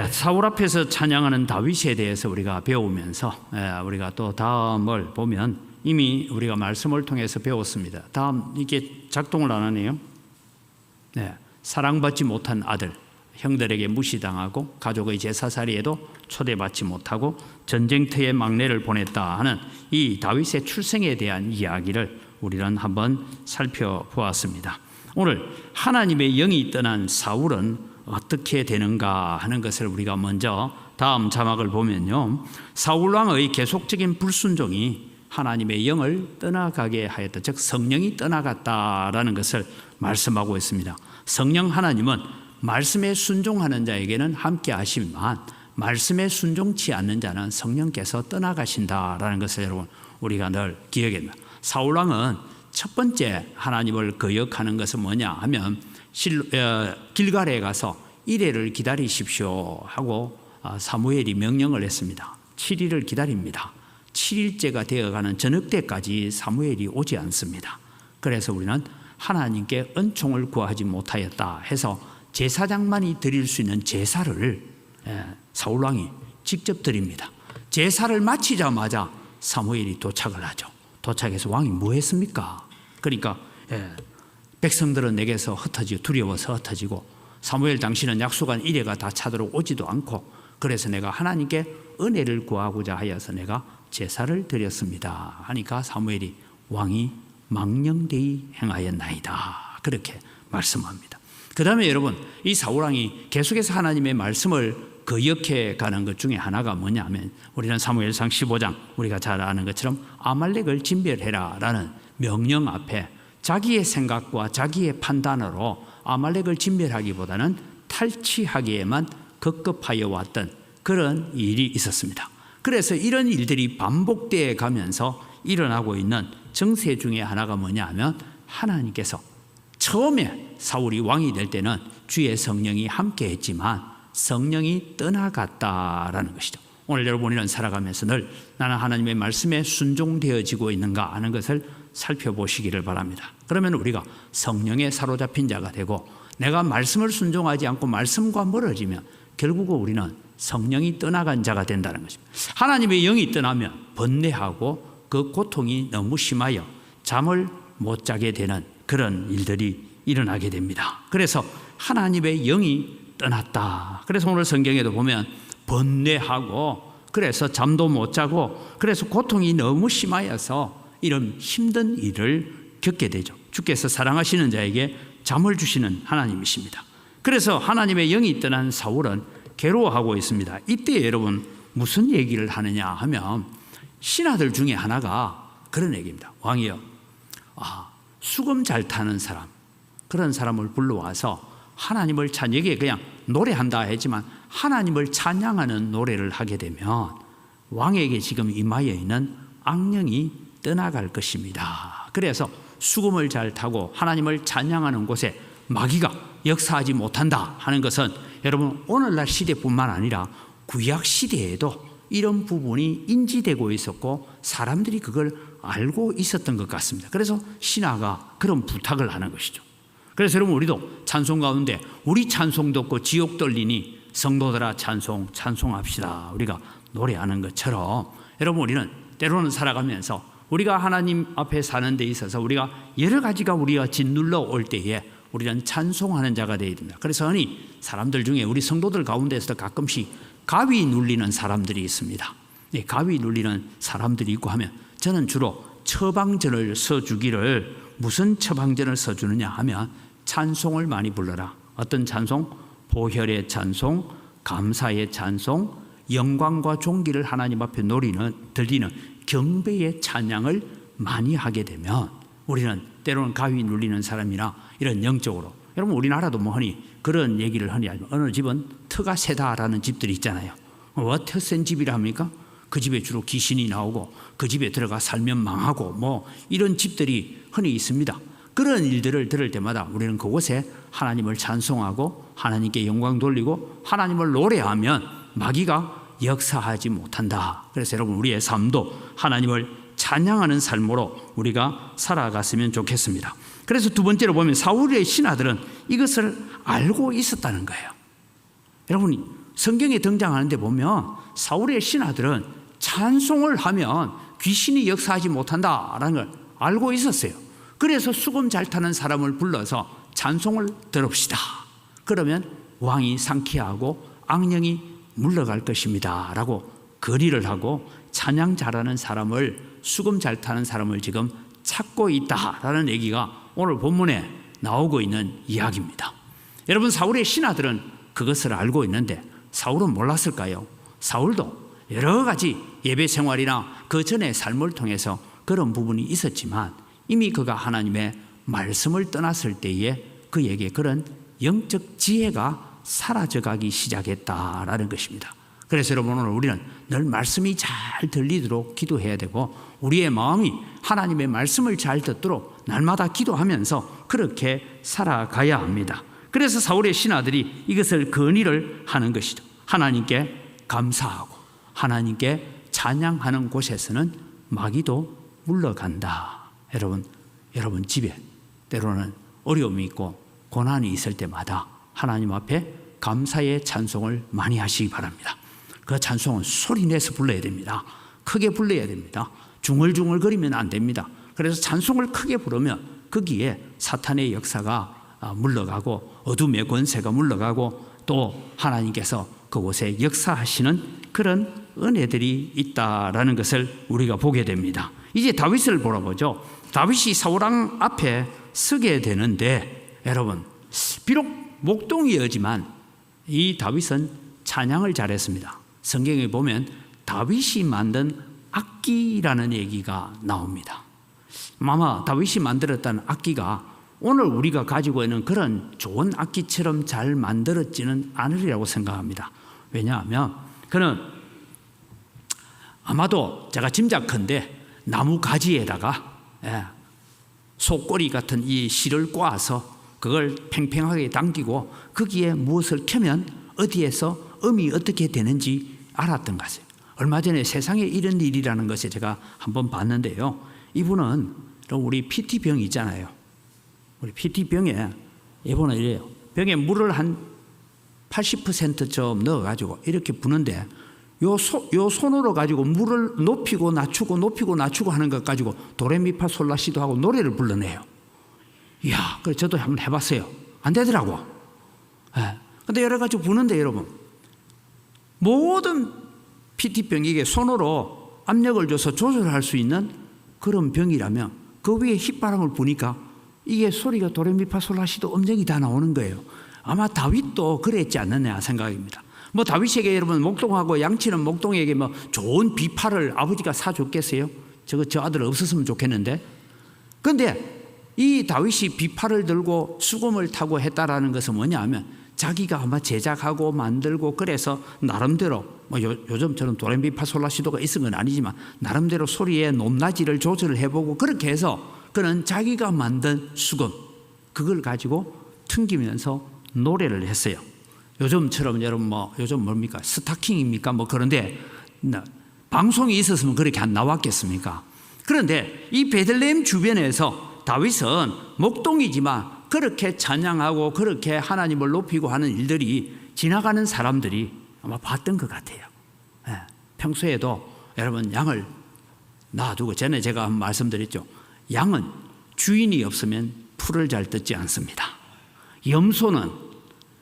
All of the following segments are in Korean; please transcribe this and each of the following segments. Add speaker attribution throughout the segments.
Speaker 1: 사울 앞에서 찬양하는 다윗에 대해서 우리가 배우면서 우리가 또 다음을 보면 이미 우리가 말씀을 통해서 배웠습니다. 다음 이게 작동을 안 하네요. 사랑받지 못한 아들, 형들에게 무시당하고 가족의 제사살이에도 초대받지 못하고 전쟁터에 막내를 보냈다 하는 이 다윗의 출생에 대한 이야기를 우리는 한번 살펴보았습니다. 오늘 하나님의 영이 떠난 사울은 어떻게 되는가 하는 것을 우리가 먼저 다음 자막을 보면요, 사울 왕의 계속적인 불순종이 하나님의 영을 떠나가게 하였다, 즉 성령이 떠나갔다라는 것을 말씀하고 있습니다. 성령 하나님은 말씀에 순종하는 자에게는 함께 하시지만 말씀에 순종치 않는 자는 성령께서 떠나가신다라는 것을 여러분 우리가 늘 기억해야 합니다. 사울 왕은 첫 번째 하나님을 거역하는 것은 뭐냐 하면 길갈에 가서 이레를 기다리십시오 하고 사무엘이 명령을 했습니다. 7일을 기다립니다. 7일째가 되어가는 저녁 때까지 사무엘이 오지 않습니다. 그래서 우리는 하나님께 은총을 구하지 못하였다 해서 제사장만이 드릴 수 있는 제사를 사울왕이 직접 드립니다. 제사를 마치자마자 사무엘이 도착을 하죠. 도착해서 왕이 뭐 했습니까? 그러니까 백성들은 내게서 흩어지고 두려워서 흩어지고 사무엘 당신은 약속한 이레가 다 차도록 오지도 않고 그래서 내가 하나님께 은혜를 구하고자 하여서 내가 제사를 드렸습니다 하니까 사무엘이 왕이 망령되이 행하였나이다 그렇게 말씀합니다. 그 다음에 여러분 이 사울왕이 계속해서 하나님의 말씀을 거역해 가는 것 중에 하나가 뭐냐면 우리는 사무엘상 15장 우리가 잘 아는 것처럼 아말렉을 진멸해라 라는 명령 앞에 자기의 생각과 자기의 판단으로 아말렉을 진멸하기보다는 탈취하기에만 급급하여 왔던 그런 일이 있었습니다. 그래서 이런 일들이 반복되어 가면서 일어나고 있는 정세 중에 하나가 뭐냐 하면 하나님께서 처음에 사울이 왕이 될 때는 주의 성령이 함께 했지만 성령이 떠나갔다라는 것이죠. 오늘 여러분이는 살아가면서 늘 나는 하나님의 말씀에 순종되어지고 있는가 하는 것을 살펴보시기를 바랍니다. 그러면 우리가 성령에 사로잡힌 자가 되고 내가 말씀을 순종하지 않고 말씀과 멀어지면 결국은 우리는 성령이 떠나간 자가 된다는 것입니다. 하나님의 영이 떠나면 번뇌하고 그 고통이 너무 심하여 잠을 못 자게 되는 그런 일들이 일어나게 됩니다. 그래서 하나님의 영이 떠났다. 그래서 오늘 성경에도 보면 번뇌하고 그래서 잠도 못 자고 그래서 고통이 너무 심하여서 이런 힘든 일을 겪게 되죠. 주께서 사랑하시는 자에게 잠을 주시는 하나님이십니다. 그래서 하나님의 영이 떠난 사울은 괴로워하고 있습니다. 이때 여러분 무슨 얘기를 하느냐 하면 신하들 중에 하나가 그런 얘기입니다. 왕이여, 수금 잘 타는 사람 그런 사람을 불러와서 하나님을 여기에 그냥 노래한다 했지만 하나님을 찬양하는 노래를 하게 되면 왕에게 지금 임하여 있는 악령이 떠나갈 것입니다. 그래서 수금을 잘 타고 하나님을 찬양하는 곳에 마귀가 역사하지 못한다 하는 것은 여러분 오늘날 시대뿐만 아니라 구약 시대에도 이런 부분이 인지되고 있었고 사람들이 그걸 알고 있었던 것 같습니다. 그래서 신하가 그런 부탁을 하는 것이죠. 그래서 여러분 우리도 찬송 가운데 우리 찬송 듣고 지옥 떨리니 성도들아 찬송합시다 우리가 노래하는 것처럼 여러분 우리는 때로는 살아가면서 우리가 하나님 앞에 사는 데 있어서 우리가 여러 가지가 우리가 짓눌러 올 때에 우리는 찬송하는 자가 되어야 됩니다. 그래서 흔히 사람들 중에 우리 성도들 가운데서도 가끔씩 가위 눌리는 사람들이 있습니다. 가위 눌리는 사람들이 있고 하면 저는 주로 처방전을 써주기를 무슨 처방전을 써주느냐 하면 찬송을 많이 불러라. 어떤 찬송? 보혈의 찬송, 감사의 찬송, 영광과 존귀를 하나님 앞에 들리는 경배의 찬양을 많이 하게 되면 우리는 때로는 가위 눌리는 사람이나 이런 영적으로 여러분 우리나라도 뭐 흔히 그런 얘기를 흔히 하죠. 어느 집은 터가 세다라는 집들이 있잖아요. 왜 터 센 집이라 합니까? 그 집에 주로 귀신이 나오고 그 집에 들어가 살면 망하고 뭐 이런 집들이 흔히 있습니다. 그런 일들을 들을 때마다 우리는 그곳에 하나님을 찬송하고 하나님께 영광 돌리고 하나님을 노래하면 마귀가 역사하지 못한다. 그래서 여러분 우리의 삶도 하나님을 찬양하는 삶으로 우리가 살아갔으면 좋겠습니다. 그래서 두 번째로 보면 사울의 신하들은 이것을 알고 있었다는 거예요. 여러분이 성경에 등장하는데 보면 사울의 신하들은 찬송을 하면 귀신이 역사하지 못한다라는 걸 알고 있었어요. 그래서 수금 잘 타는 사람을 불러서 찬송을 들읍시다. 그러면 왕이 상쾌하고 악령이 물러갈 것입니다 라고 거리를 하고 찬양 잘하는 사람을, 수금 잘 타는 사람을 지금 찾고 있다라는 얘기가 오늘 본문에 나오고 있는 이야기입니다. 여러분, 사울의 신하들은 그것을 알고 있는데 사울은 몰랐을까요? 사울도 여러 가지 예배 생활이나 그 전의 삶을 통해서 그런 부분이 있었지만 이미 그가 하나님의 말씀을 떠났을 때에 그에게 그런 영적 지혜가 사라져가기 시작했다라는 것입니다. 그래서 여러분, 오늘 우리는 늘 말씀이 잘 들리도록 기도해야 되고 우리의 마음이 하나님의 말씀을 잘 듣도록 날마다 기도하면서 그렇게 살아가야 합니다. 그래서 사울의 신하들이 이것을 건의를 하는 것이죠. 하나님께 감사하고 하나님께 찬양하는 곳에서는 마귀도 물러간다. 여러분 집에 때로는 어려움이 있고 고난이 있을 때마다 하나님 앞에 감사의 찬송을 많이 하시기 바랍니다. 그 찬송은 소리 내서 불러야 됩니다. 크게 불러야 됩니다. 중얼중얼거리면 안 됩니다. 그래서 찬송을 크게 부르면 거기에 사탄의 역사가 물러가고 어둠의 권세가 물러가고 또 하나님께서 그곳에 역사하시는 그런 은혜들이 있다라는 것을 우리가 보게 됩니다. 이제 다윗을 보러 보죠. 다윗이 사울왕 앞에 서게 되는데 여러분, 비록 목동이었지만 이 다윗은 찬양을 잘했습니다. 성경에 보면 다윗이 만든 악기라는 얘기가 나옵니다. 아마 다윗이 만들었다는 악기가 오늘 우리가 가지고 있는 그런 좋은 악기처럼 잘 만들었지는 않으리라고 생각합니다. 왜냐하면 그는 아마도 제가 짐작컨대 나무 가지에다가 속꼬리 같은 이 실을 꽈서 그걸 팽팽하게 당기고 거기에 무엇을 켜면 어디에서 음이 어떻게 되는지 알았던 것이에요. 얼마 전에 세상에 이런 일이라는 것을 제가 한번 봤는데요. 이분은 우리 PT병 있잖아요. 우리 PT병에 이분은 이래요. 병에 물을 한 80%좀 넣어가지고 이렇게 부는데 요 손으로 가지고 물을 높이고 낮추고 하는 것 가지고 도레미파솔라시도 하고 노래를 불러내요. 이야, 그래서 저도 한번 해봤어요. 안 되더라고. 근데 여러 가지 부는데 여러분, 모든 PT병 이게 손으로 압력을 줘서 조절할 수 있는 그런 병이라면 그 위에 휘바람을 부니까 이게 소리가 도레미파솔라시도 음정이 다 나오는 거예요. 아마 다윗도 그랬지 않느냐 생각입니다. 뭐 다윗에게 여러분 목동하고 양치는 목동에게 뭐 좋은 비파를 아버지가 사줬겠어요? 저 아들 없었으면 좋겠는데. 그런데 이 다윗이 비파를 들고 수금을 타고 했다라는 것은 뭐냐 하면 자기가 아마 제작하고 만들고 그래서 나름대로 뭐 요즘처럼 도레미파솔라시도가 있은 건 아니지만 나름대로 소리의 높낮이를 조절을 해보고 그렇게 해서 그는 자기가 만든 수금 그걸 가지고 튕기면서 노래를 했어요. 요즘처럼 여러분 요즘 뭡니까? 스타킹입니까? 그런데 방송이 있었으면 그렇게 안 나왔겠습니까? 그런데 이 베들레헴 주변에서 다윗은 목동이지만 그렇게 찬양하고 그렇게 하나님을 높이고 하는 일들이 지나가는 사람들이 아마 봤던 것 같아요. 평소에도 여러분 양을 놔두고 전에 제가 말씀드렸죠. 양은 주인이 없으면 풀을 잘 뜯지 않습니다. 염소는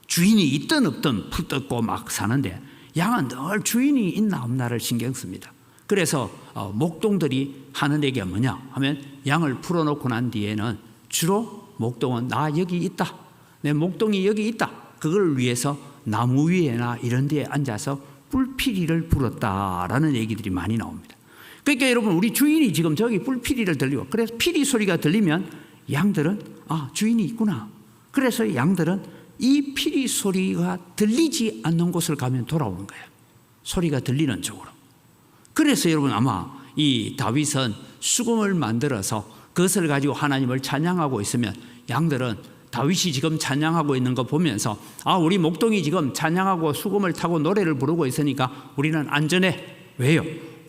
Speaker 1: 주인이 있든 없든 풀 뜯고 막 사는데 양은 늘 주인이 있나 없나를 신경 씁니다. 그래서 목동들이 하는 얘기가 뭐냐 하면 양을 풀어놓고 난 뒤에는 주로 목동은 나 여기 있다. 내 목동이 여기 있다. 그걸 위해서 나무 위에나 이런 데에 앉아서 뿔피리를 불었다라는 얘기들이 많이 나옵니다. 그러니까 여러분 우리 주인이 지금 저기 뿔피리를 들리고 그래서 피리 소리가 들리면 양들은 주인이 있구나. 그래서 양들은 이 피리 소리가 들리지 않는 곳을 가면 돌아오는 거예요. 소리가 들리는 쪽으로. 그래서 여러분 아마 이 다윗은 수금을 만들어서 그것을 가지고 하나님을 찬양하고 있으면 양들은 다윗이 지금 찬양하고 있는 거 보면서 우리 목동이 지금 찬양하고 수금을 타고 노래를 부르고 있으니까 우리는 안전해. 왜요?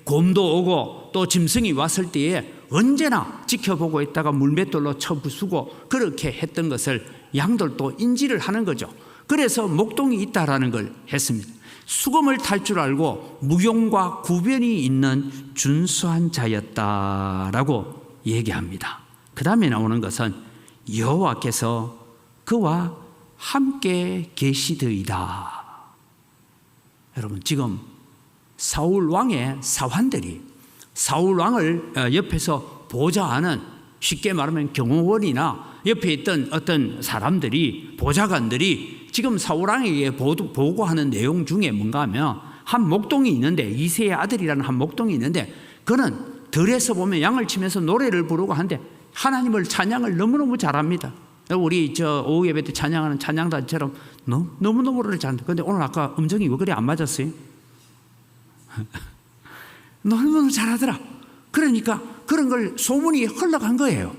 Speaker 1: 곰도 오고 또 짐승이 왔을 때에 언제나 지켜보고 있다가 물맷돌로 쳐부수고 그렇게 했던 것을 양들도 인지를 하는 거죠. 그래서 목동이 있다라는 걸 했습니다. 수금을 탈 줄 알고 무용과 구변이 있는 준수한 자였다라고 얘기합니다. 그 다음에 나오는 것은 여호와께서 그와 함께 계시더이다. 여러분, 지금 사울 왕의 사환들이 사울 왕을 옆에서 보좌하는, 쉽게 말하면 경호원이나 옆에 있던 어떤 사람들이, 보좌관들이 지금 사울 왕에게 보고하는 내용 중에 뭔가 하면, 한 목동이 있는데, 이새의 아들이라는 한 목동이 있는데, 그는 들에서 보면 양을 치면서 노래를 부르고 하는데 하나님을 찬양을 너무너무 잘합니다. 우리 오후 예배 때 찬양하는 찬양단처럼 너무너무를 잘한다. 그런데 오늘 아까 음정이 왜 그래 안 맞았어요? 너무너무 잘하더라. 그러니까 그런 걸 소문이 흘러간 거예요.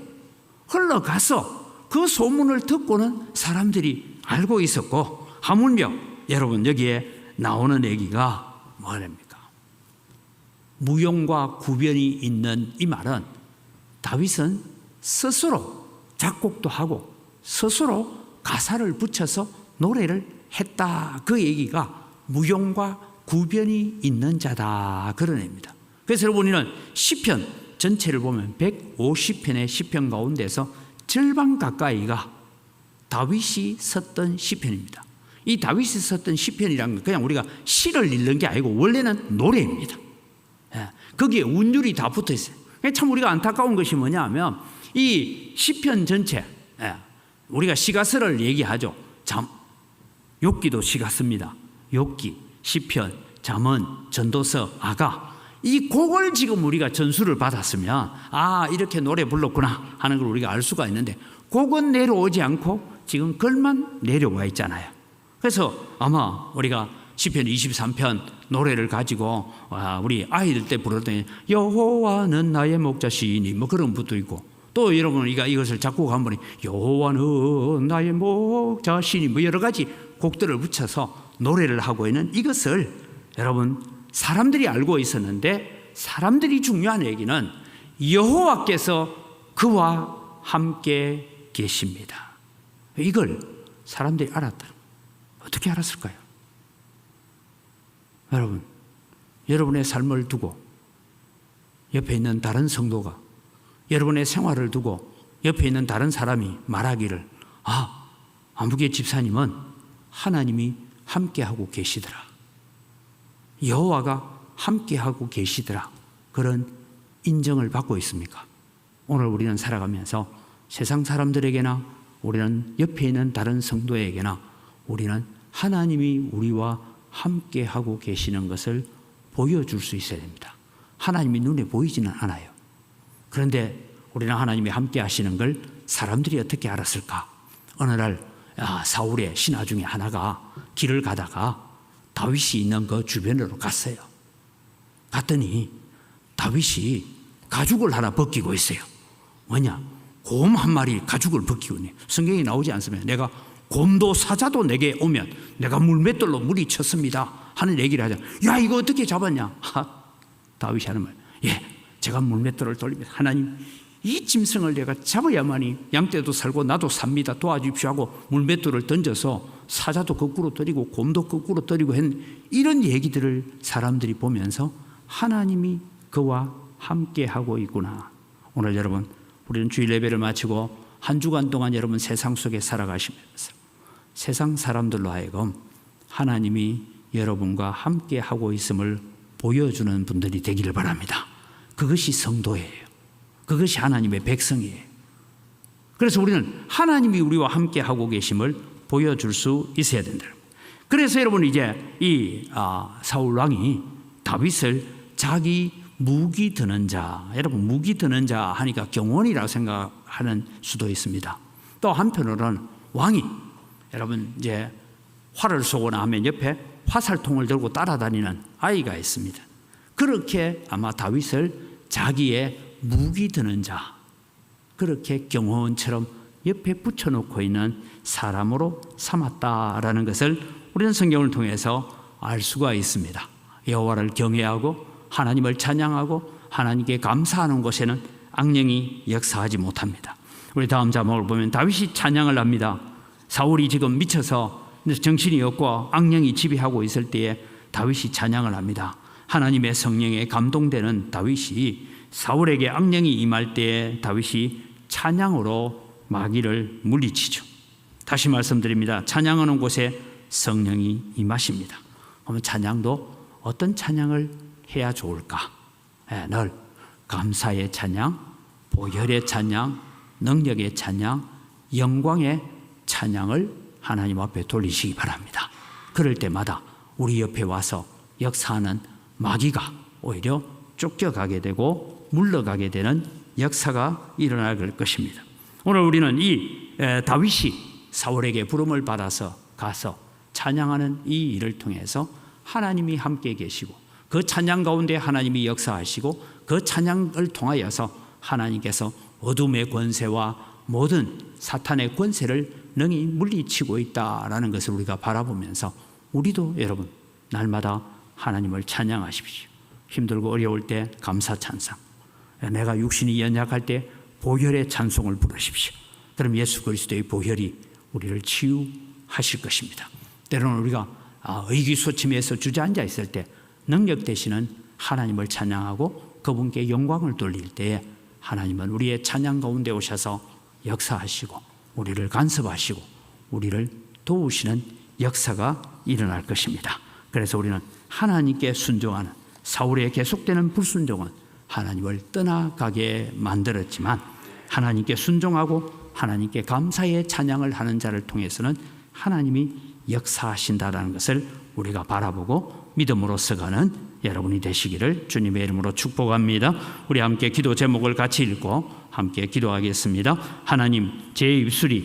Speaker 1: 흘러가서 그 소문을 듣고는 사람들이 알고 있었고, 하물며 여러분, 여기에 나오는 얘기가 뭐랍니까? 무용과 구변이 있는 이 말은 다윗은 스스로 작곡도 하고 스스로 가사를 붙여서 노래를 했다. 그 얘기가 무용과 구변이 있는 자다, 그런 의미입니다. 그래서 여러분, 우리는 시편 전체를 보면 150편의 시편 가운데서 절반 가까이가 다윗이 썼던 시편입니다. 이 다윗이 썼던 시편이란 건 그냥 우리가 시를 읽는 게 아니고 원래는 노래입니다. 거기에 운율이 다 붙어 있어요. 참 우리가 안타까운 것이 뭐냐 하면, 이 시편 전체, 우리가 시가서를 얘기하죠. 욥기도 시가서입니다. 욥기, 시편, 잠언, 전도서, 아가, 이 곡을 지금 우리가 전수를 받았으면 이렇게 노래 불렀구나 하는 걸 우리가 알 수가 있는데, 곡은 내려오지 않고 지금 글만 내려와 있잖아요. 그래서 아마 우리가 시편 23편 노래를 가지고 우리 아이들 때 부르더니 여호와는 나의 목자시니 뭐 그런 것도 있고, 또 여러분 이것을 작곡한 분이 여호와는 나의 목자시니 뭐 여러 가지 곡들을 붙여서 노래를 하고 있는 이것을 여러분, 사람들이 알고 있었는데, 사람들이 중요한 얘기는 여호와께서 그와 함께 계십니다. 이걸 사람들이 알았다. 어떻게 알았을까요? 여러분, 여러분의 삶을 두고 옆에 있는 다른 성도가, 여러분의 생활을 두고 옆에 있는 다른 사람이 말하기를 아무개 집사님은 하나님이 함께하고 계시더라, 여호와가 함께하고 계시더라, 그런 인정을 받고 있습니까? 오늘 우리는 살아가면서 세상 사람들에게나 우리는 옆에 있는 다른 성도에게나 우리는 하나님이 우리와 함께하고 계시는 것을 보여줄 수 있어야 됩니다. 하나님이 눈에 보이지는 않아요. 그런데 우리는 하나님이 함께 하시는 걸 사람들이 어떻게 알았을까? 어느 날 사울의 신하 중에 하나가 길을 가다가 다윗이 있는 그 주변으로 갔어요. 갔더니 다윗이 가죽을 하나 벗기고 있어요. 뭐냐? 곰 한 마리 가죽을 벗기고 있네. 성경에 나오지 않습니까? 내가 곰도 사자도 내게 오면 내가 물맷돌로 무리쳤습니다 하는 얘기를 하자. 야, 이거 어떻게 잡았냐? 다윗이 하는 말, 제가 물맷돌을 돌리면서 하나님, 이 짐승을 내가 잡아야만이 양떼도 살고 나도 삽니다, 도와주십시오 하고 물맷돌을 던져서 사자도 거꾸로 때리고 곰도 거꾸로 때리고 했는, 이런 얘기들을 사람들이 보면서 하나님이 그와 함께하고 있구나. 오늘 여러분, 우리는 주일 예배를 마치고 한 주간 동안 여러분 세상 속에 살아가시면서 세상 사람들로 하여금 하나님이 여러분과 함께하고 있음을 보여주는 분들이 되기를 바랍니다. 그것이 성도예요. 그것이 하나님의 백성이에요. 그래서 우리는 하나님이 우리와 함께하고 계심을 보여줄 수 있어야 된다. 그래서 여러분, 이제 이 사울 왕이 다윗을 자기 무기 드는 자, 여러분 무기 드는 자 하니까 경원이라고 생각하는 수도 있습니다. 또 한편으로는 왕이 여러분 이제 활을 쏘거나 하면 옆에 화살통을 들고 따라다니는 아이가 있습니다. 그렇게 아마 다윗을 자기의 무기 드는 자, 그렇게 경호원처럼 옆에 붙여놓고 있는 사람으로 삼았다라는 것을 우리는 성경을 통해서 알 수가 있습니다. 여호와를 경외하고 하나님을 찬양하고 하나님께 감사하는 곳에는 악령이 역사하지 못합니다. 우리 다음 자막을 보면 다윗이 찬양을 합니다. 사울이 지금 미쳐서 정신이 없고 악령이 지배하고 있을 때에 다윗이 찬양을 합니다. 하나님의 성령에 감동되는 다윗이 사울에게 악령이 임할 때에 다윗이 찬양으로 마귀를 물리치죠. 다시 말씀드립니다. 찬양하는 곳에 성령이 임하십니다. 그러면 찬양도 어떤 찬양을 해야 좋을까? 늘 감사의 찬양, 보혈의 찬양, 능력의 찬양, 영광의 찬양을 하나님 앞에 돌리시기 바랍니다. 그럴 때마다 우리 옆에 와서 역사하는 마귀가 오히려 쫓겨가게 되고 물러가게 되는 역사가 일어날 것입니다. 오늘 우리는 이 다윗이 사울에게 부름을 받아서 가서 찬양하는 이 일을 통해서 하나님이 함께 계시고 그 찬양 가운데 하나님이 역사하시고 그 찬양을 통하여서 하나님께서 어둠의 권세와 모든 사탄의 권세를 능히 물리치고 있다라는 것을 우리가 바라보면서 우리도 여러분 날마다 하나님을 찬양하십시오. 힘들고 어려울 때 감사 찬상, 내가 육신이 연약할 때 보혈의 찬송을 부르십시오. 그럼 예수 그리스도의 보혈이 우리를 치유하실 것입니다. 때로는 우리가 의기소침해서 주저앉아 있을 때 능력 되시는 하나님을 찬양하고 그분께 영광을 돌릴 때에 하나님은 우리의 찬양 가운데 오셔서 역사하시고 우리를 간섭하시고 우리를 도우시는 역사가 일어날 것입니다. 그래서 우리는 하나님께 순종하는, 사울의 계속되는 불순종은 하나님을 떠나가게 만들었지만 하나님께 순종하고 하나님께 감사의 찬양을 하는 자를 통해서는 하나님이 역사하신다라는 것을 우리가 바라보고 믿음으로써 가는 여러분이 되시기를 주님의 이름으로 축복합니다. 우리 함께 기도 제목을 같이 읽고 함께 기도하겠습니다. 하나님, 제 입술이